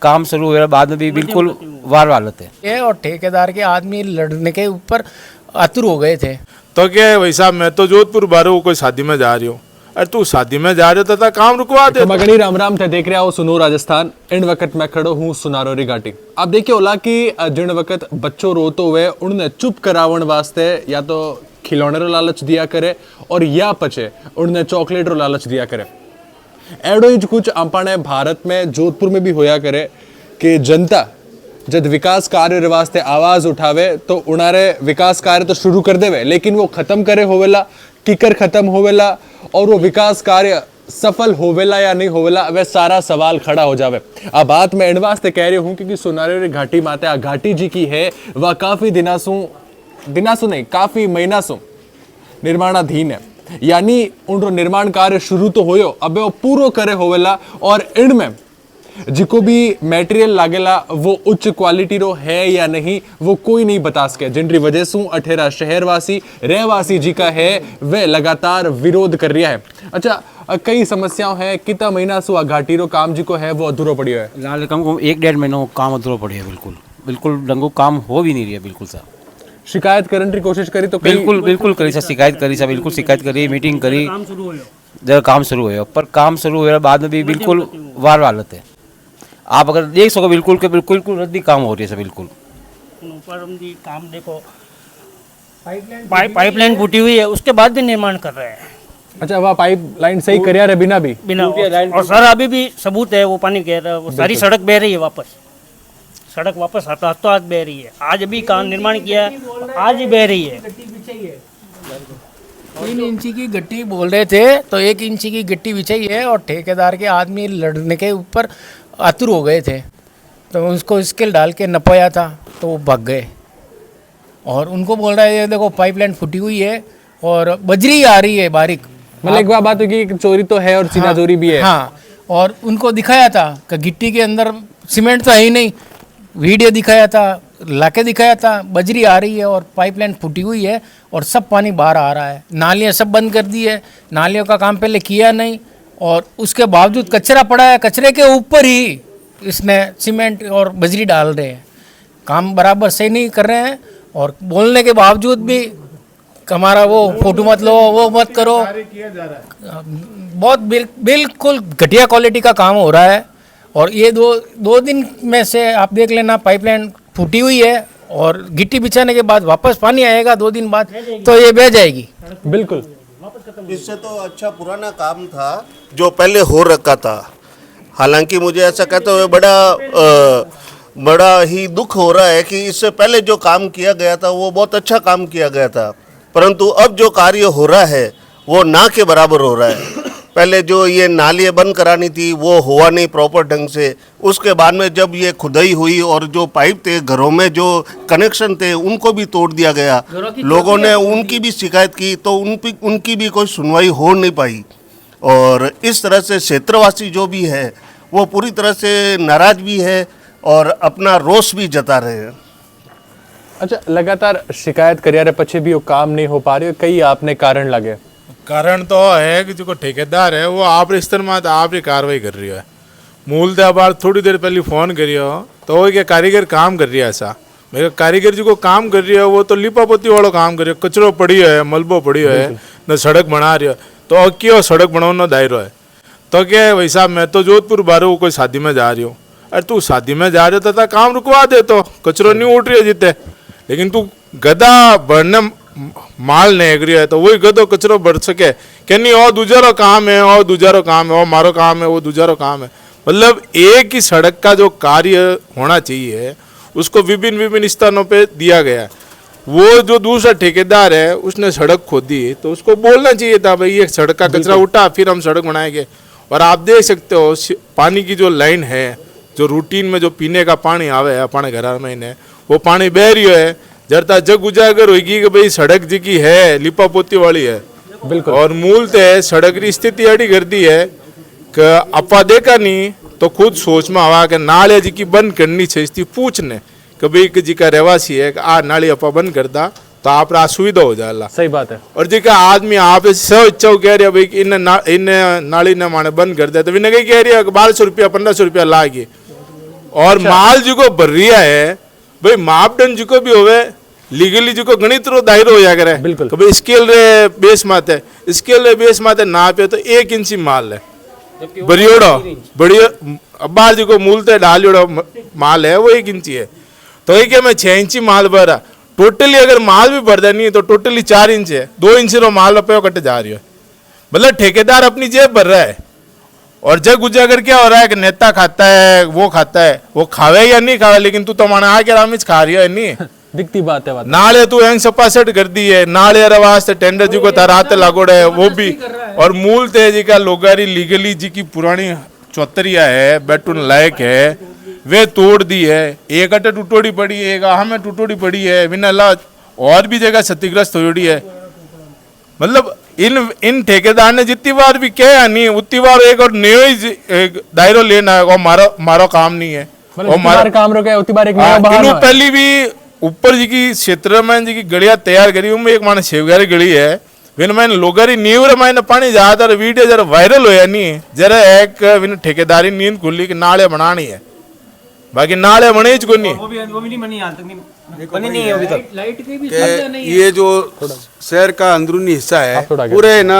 काम शुरू हुए बाद में भी बिल्कुल वार वालत है ये और ठेकेदार के आदमी लड़ने के ऊपर आतुर हो गए थे। तो क्या है भाई साहब, मैं तो जोधपुर बारे कोई शादी में जा रही हूँ। अरे तू शादी में जा रहे था काम रुकवा दे। मगनी राम राम थे देख रहा हो सुनो राजस्थान। इन वक्त मैं खड़ो हूँ सुनारोरी घाटी। आप देखिए ओला कि जिन वक्त बच्चों रोते हुए उन्हें चुप करावन वास्ते या तो खिलौने रो लालच दिया करे और या पचे उन्हें चॉकलेट रो लालच दिया करे। एडो ही कुछ अपने भारत में जोधपुर में भी होया करे कि जनता जब विकास कार्य वास्ते आवाज उठावे तो उनारे विकास कार्य तो शुरू कर देवे, लेकिन वो खत्म करे होवेला किकर खत्म होवेला और वो विकास कार्य सफल होवेला या नहीं होवेला वह सारा सवाल खड़ा हो जावे। अब बात मैं इन वास्ते कह रही हूँ क्योंकि सुनारोरी घाटी माता घाटी जी की है वह काफी दिनासु नहीं काफी महीनासु निर्माणाधीन है, यानी उन निर्माण कार्य शुरू तो होयो अब वो पूरो करे होवेला और इनमें जिको भी मटेरियल लागेला वो उच्च क्वालिटी रो है या नहीं वो कोई नहीं बता सके, जिनकी वजह से अठेरा शहरवासी रहवासी जी का है वे लगातार विरोध कर रहा है। अच्छा कई समस्याओं है कितना महीना सु घाटी रो काम जी को है वो अधूरो पड़ियो है। लाल कम को 1-1.5 महीनों काम अधूरो पड़े है। बिल्कुल डंगो काम हो भी नहीं रही है। बिल्कुल सर शिकायत करने की कोशिश करी तो बिल्कुल करी सर, शिकायत करी सर, बिल्कुल शिकायत करी, मीटिंग करी जब काम शुरू हुए पर काम शुरू हुए बाद में भी बिल्कुल वार वालत है। आप अगर देख सको बिल्कुल के बिल्कुल रद्दी काम हो रही है सर। बिल्कुल ऊपर काम देखो पाइपलाइन फूटी हुई है उसके बाद भी निर्माण कर रहे हैं। अच्छा वह पाइपलाइन सही कर रहे बिना और सर अभी भी सबूत है वो पानी कह रहा है वो सारी सड़क बह रही है वापस, सड़क वापस हाथों हाथ बह रही है। आज अभी काम निर्माण किया है आज ही बह रही है। 3 इंची की गट्टी बोल रहे थे तो 1 इंची की गट्टी बिछाई है और ठेकेदार के आदमी लड़ने के ऊपर आतुर हो गए थे तो उसको स्केल डाल के नपाया था तो वो भाग गए और उनको बोल रहा है ये देखो पाइपलाइन फूटी हुई है और बजरी आ रही है बारीक। मतलब एक बात होगी कि चोरी तो है और सीना चोरी भी है। हाँ और उनको दिखाया था कि गिट्टी के अंदर सीमेंट तो है ही नहीं, वीडियो दिखाया था लाके दिखाया था बजरी आ रही है और पाइपलाइन फूटी हुई है और सब पानी बाहर आ रहा है। नालियाँ सब बंद कर दी है, नालियों का काम पहले किया नहीं और उसके बावजूद कचरा पड़ा है, कचरे के ऊपर ही इसने सीमेंट और बजरी डाल रहे हैं। काम बराबर सही नहीं कर रहे हैं और बोलने के बावजूद भी हमारा वो फोटो मत लो वो मत करो। बहुत बिल्कुल घटिया क्वालिटी का काम हो रहा है और ये दो दिन में से आप देख लेना पाइपलाइन फूटी हुई है और गिट्टी बिछाने के बाद वापस पानी आएगा 2 दिन बाद तो ये बह जाएगी। बिल्कुल इससे तो अच्छा पुराना काम था जो पहले हो रखा था। हालांकि मुझे ऐसा कहते हुए बड़ा ही दुख हो रहा है कि इससे पहले जो काम किया गया था वो बहुत अच्छा काम किया गया था, परंतु अब जो कार्य हो रहा है वो ना के बराबर हो रहा है। पहले जो ये नालियाँ बंद करानी थी वो हुआ नहीं प्रॉपर ढंग से, उसके बाद में जब ये खुदाई हुई और जो पाइप थे घरों में जो कनेक्शन थे उनको भी तोड़ दिया गया। लोगों ने उनकी भी शिकायत की तो उनकी भी कोई सुनवाई हो नहीं पाई और इस तरह से क्षेत्रवासी जो भी है वो पूरी तरह से नाराज भी है और अपना रोष भी जता रहे हैं। अच्छा लगातार शिकायत करिए पछे भी वो काम नहीं हो पा रही, कई आपने कारण लगे। कारण तो है कि जो ठेकेदार है वो आप स्तर में आप कार्रवाई कर रही है। मूलतः बार थोड़ी देर पहले फोन करियो तो वो क्या कारीगर काम कर रही है। ऐसा मेरे कारीगर जी को काम कर रही है वो तो लिपापोती वालों काम कर रही है, कचरो पड़ी है मलबो पड़ी है न सड़क बना रही है तो क्यों सड़क बनाना दायरो है। तो क्या है भाई साहब, मैं तो जोधपुर बारे कोई शादी में जा रही हूँ। अरे तू शादी में जा रहे था काम रुकवा दे तो कचरो नहीं उठ रही है जितने, लेकिन तू गदा बढ़ने माल नहीं एग्री है तो वही गदो कचरो बढ़ सके क्या नहीं। और दूसरा काम है और दूसरा काम है और मारो काम है वो दूसरा काम है। मतलब एक ही सड़क का जो कार्य होना चाहिए उसको विभिन्न स्थानों पे दिया गया है। वो जो दूसरा ठेकेदार है उसने सड़क खोदी तो उसको बोलना चाहिए था भाई ये सड़क का कचरा उठा फिर हम सड़क बनाएंगे। और आप देख सकते हो पानी की जो लाइन है जो रूटीन में जो पीने का पानी आवे है अपने घर में वो पानी बह रही है जरता जग उजागर होगी कि भाई सड़क जी की है लिपापोती वाली है। बिल्कुल और मूलतः सड़क की स्थिति अड़ी कर दी है कि अपा देखा नहीं तो खुद सोच में आवा कि नाले जी की बंद करनी चाहिए पूछने कि भाई जी का रहवासी है कि आ नाली अपा बंद कर दा तो आप सुविधा हो जाएगा। सही बात है। और जी का आदमी आप सब इच्छा कह रहे भाई इन नाली ने माने बंद कर दे तो विने कही कह रही है 1200 रुपया 1500 रुपया लागे और माल जो को भर रिया है भाई मापदंड जो को भी होवे लीगली जो को गणित रो दायरो होया करे बिल्कुल। तो भाई स्केल रे बेस माते स्केल रे बेस माते ना पे तो 1 इंची माल है बरियोड़ो बढ़िया अब बाहर जो को मूलते डालियोड़ो माल है वो 1 इंची है तो ये क्या मैं 6 इंची माल भरा टोटली अगर माल भी भर देनी है तो टोटली 4 इंच है 2 इंच रो माल रुपये कट जा रही है मतलब ठेकेदार अपनी जेब भर रहा है और जग उजागर क्या हो रहा है कि नेता खाता है वो खावे या नहीं खावे लेकिन तू तो माना आके रामिज खा रही है नहीं दिखती बात है बात नाले तू एंग सपासट कर दी है नाले वास्ते टेंडर जी को तराते लागोड़ा है वो भी और मूल ते जी का लोगारी लीगली जी की पुरानी चौतरिया है बैठून लायक है वे तोड़ दी है एक अटे टूटोड़ी पड़ी है एक आह में टूटोड़ी पड़ी है बिना ला और भी जगह क्षतिग्रस्त होड़ी है मतलब इन ठेकेदार ने जितनी बार भी कहा नहीं उतनी बार एक और नयो ही दायरो लेना है वो मारो काम नहीं है मतलब जितनी बार काम रोके उतनी बार एक नया बहाना इन्हों है। पहली भी ऊपर जी की क्षेत्र में जी की गड़िया तैयार करी उनमें एक माने शेवगारी गड़ी है विन मैंने लोगारी नींव रे मैंने पानी ज्यादा वीडियो जरा वायरल होया नहीं जरा एक विन ठेकेदारी नींद खुली कि नाले बनानी है बाकी नाले बने ही नहीं वो भी नहीं बनी हाल तक नहीं बनी नहीं है अभी तक लाइट की भी कि ये जो शहर का अंदरूनी हिस्सा है आप थोड़ा आगे। पूरे ना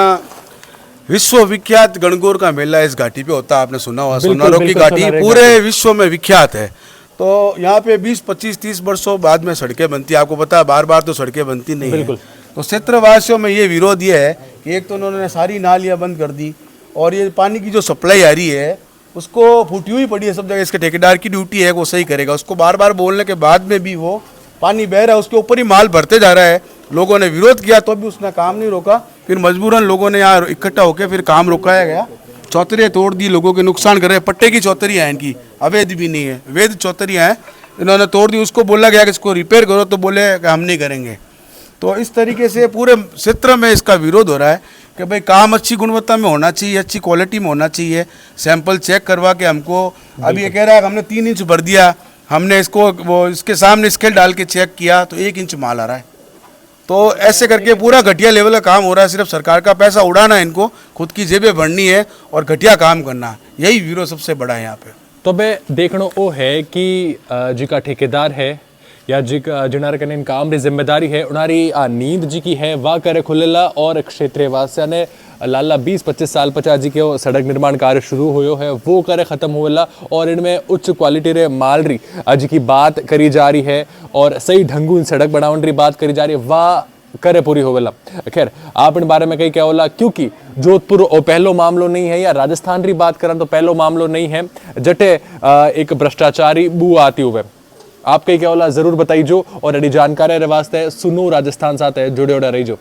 विश्व विख्यात गणगौर का मेला इस घाटी पे होता है आपने सुना हुआ बिल्कुल, सोनारों की बिल्कुल, घाटी सोनारे पूरे विश्व में विख्यात है तो यहाँ पे 20 25 30 वर्षों बाद में सड़कें बनती है आपको पता है बार बार तो सड़कें बनती नहीं है बिल्कुल। तो क्षेत्रवासियों में ये विरोध ये है कि एक तो उन्होंने सारी नालियाँ बंद कर दी और ये पानी की जो सप्लाई आ रही है उसको फूटी हुई पड़ी है सब जगह इसके ठेकेदार की ड्यूटी है वो सही करेगा उसको बार बार बोलने के बाद में भी वो पानी बह रहा है उसके ऊपर ही माल भरते जा रहा है लोगों ने विरोध किया तो भी उसने काम नहीं रोका फिर मजबूरन लोगों ने यहाँ इकट्ठा होकर फिर काम रोकाया गया चौतरियाँ तोड़ दी लोगों के नुकसान कर रहे हैं पट्टे की चौतरियाँ हैं इनकी अवैध भी नहीं है वैध चौतरियाँ हैं इन्होंने तोड़ दी उसको बोला गया कि इसको रिपेयर करो तो बोले कि हम नहीं करेंगे तो इस तरीके से पूरे क्षेत्र में इसका विरोध हो रहा है कि भाई काम अच्छी गुणवत्ता में होना चाहिए अच्छी क्वालिटी में होना चाहिए सैंपल चेक करवा के हमको अभी ये कह रहा है कि हमने 3 इंच भर दिया हमने इसको वो इसके सामने स्केल डाल के चेक किया तो 1 इंच माल आ रहा है तो ऐसे करके पूरा घटिया लेवल का काम हो रहा है सिर्फ सरकार का पैसा उड़ाना है इनको खुद की जेबें भरनी है और घटिया काम करना यही विरोध सबसे बड़ा है यहाँ पे तो बे देखनो वो है कि जी का ठेकेदार है या जी जिनारे कने काम री जिम्मेदारी है उनारी नींद जी की है वाह करे खुलेला और क्षेत्रीय वासिया ने लाला 20-25 साल पचा जी के सड़क निर्माण कार्य शुरू हुयो है वो करे खत्म होवेला और इनमें उच्च क्वालिटी रे माल री जी की बात करी जा रही है और सही ढंगू सड़क बनावन री बात करी जा रही है वाह करे पूरी होवेला खैर आप इन बारे में कही क्या होला क्योंकि जोधपुर ओ पहलो मामलो नहीं है या राजस्थान री बात करें तो पहलो मामलो नहीं है जटे एक भ्रष्टाचारी बू आती हुए आप कहीं क्या होला जरूर बताइए और अड़ी जानकारी वास्ते सुनो राजस्थान साथ है जुड़े रही जो।